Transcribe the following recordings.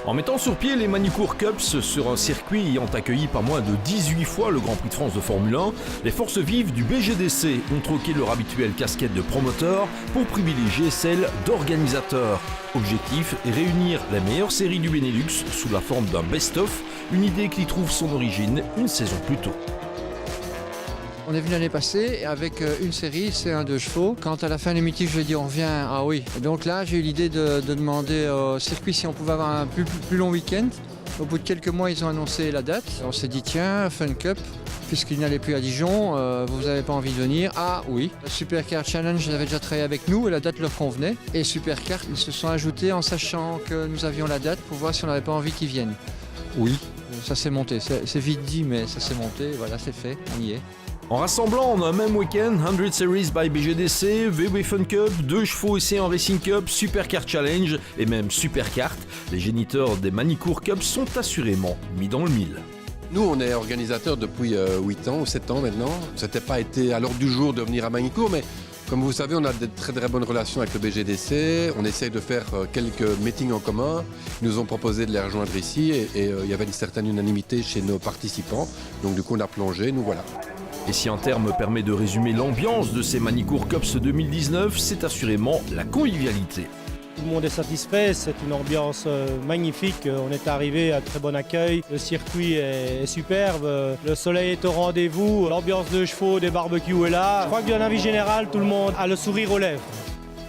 En mettant sur pied les Manicourt Cups sur un circuit ayant accueilli pas moins de 18 fois le Grand Prix de France de Formule 1, les forces vives du BGDC ont troqué leur habituelle casquette de promoteur pour privilégier celle d'organisateur. Objectif, réunir la meilleure série du Benelux sous la forme d'un best-of, une idée qui trouve son origine une saison plus tôt. On est venu l'année passée avec une série, c'est un 2 chevaux. Quand à la fin du meeting, je lui ai dit on revient, ah oui. Et donc là, j'ai eu l'idée de demander au circuit si on pouvait avoir un plus long week-end. Au bout de quelques mois, ils ont annoncé la date. On s'est dit tiens, Fun Cup, puisqu'il n'allait plus à Dijon, vous n'avez pas envie de venir? Ah oui. Supercar Challenge, ils avaient déjà travaillé avec nous et la date leur convenait. Et Supercar, ils se sont ajoutés en sachant que nous avions la date pour voir si on n'avait pas envie qu'ils viennent. Oui, ça s'est monté. C'est vite dit, mais ça s'est monté. Voilà, c'est fait, on y est. En rassemblant en un même week-end 100 Series by BGDC, VW Fun Cup, 2 chevaux essais en Racing Cup, Supercar Challenge et même Superkart, les géniteurs des Manicourt Cups sont assurément mis dans le mille. Nous, on est organisateurs depuis 8 ans ou 7 ans maintenant. Ça n'était pas été à l'ordre du jour de venir à Manicourt, mais comme vous savez, on a de très bonnes relations avec le BGDC. On essaye de faire quelques meetings en commun. Ils nous ont proposé de les rejoindre ici et il y avait une certaine unanimité chez nos participants. Donc du coup, on a plongé, nous voilà. Et si un terme permet de résumer l'ambiance de ces Manicourt Cups 2019, c'est assurément la convivialité. Tout le monde est satisfait, c'est une ambiance magnifique, on est arrivé à très bon accueil, le circuit est superbe, le soleil est au rendez-vous, l'ambiance de chevaux, des barbecues est là. Je crois que d'un avis général, tout le monde a le sourire aux lèvres.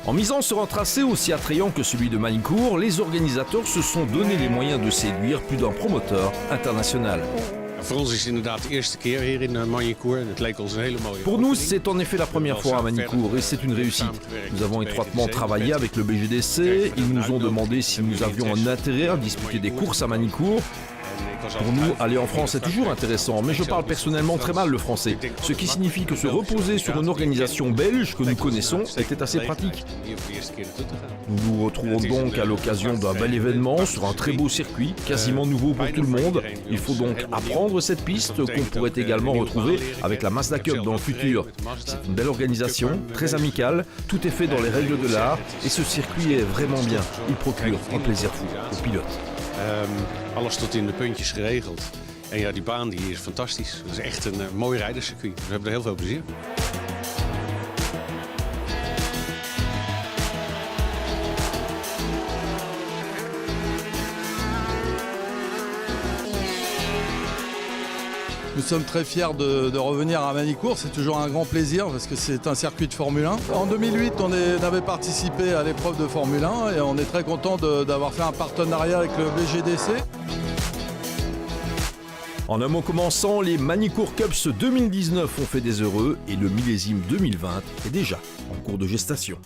En misant sur un tracé aussi attrayant que celui de Manicourt, les organisateurs se sont donné les moyens de séduire plus d'un promoteur international. Pour nous, c'est en effet la première fois à Manicourt et c'est une réussite. Nous avons étroitement travaillé avec le BGDC, ils nous ont demandé si nous avions un intérêt à disputer des courses à Manicourt. Pour nous, aller en France est toujours intéressant, mais je parle personnellement très mal le français, ce qui signifie que se reposer sur une organisation belge que nous connaissons était assez pratique. Nous nous retrouvons donc à l'occasion d'un bel événement sur un très beau circuit, quasiment nouveau pour tout le monde. Il faut donc apprendre cette piste qu'on pourrait également retrouver avec la Mazda Cup dans le futur. C'est une belle organisation, très amicale, tout est fait dans les règles de l'art et ce circuit est vraiment bien. Il procure un plaisir fou aux pilotes. Alles tot in de puntjes geregeld. En ja, die baan die is fantastisch. Het is echt een mooi rijderscircuit. We hebben er heel veel plezier. Nous sommes très fiers de revenir à Manicourt, c'est toujours un grand plaisir parce que c'est un circuit de Formule 1. En 2008, on avait participé à l'épreuve de Formule 1 et on est très content d'avoir fait un partenariat avec le BGDC. En un mot commençant, les Manicourt Cups 2019 ont fait des heureux et le millésime 2020 est déjà en cours de gestation.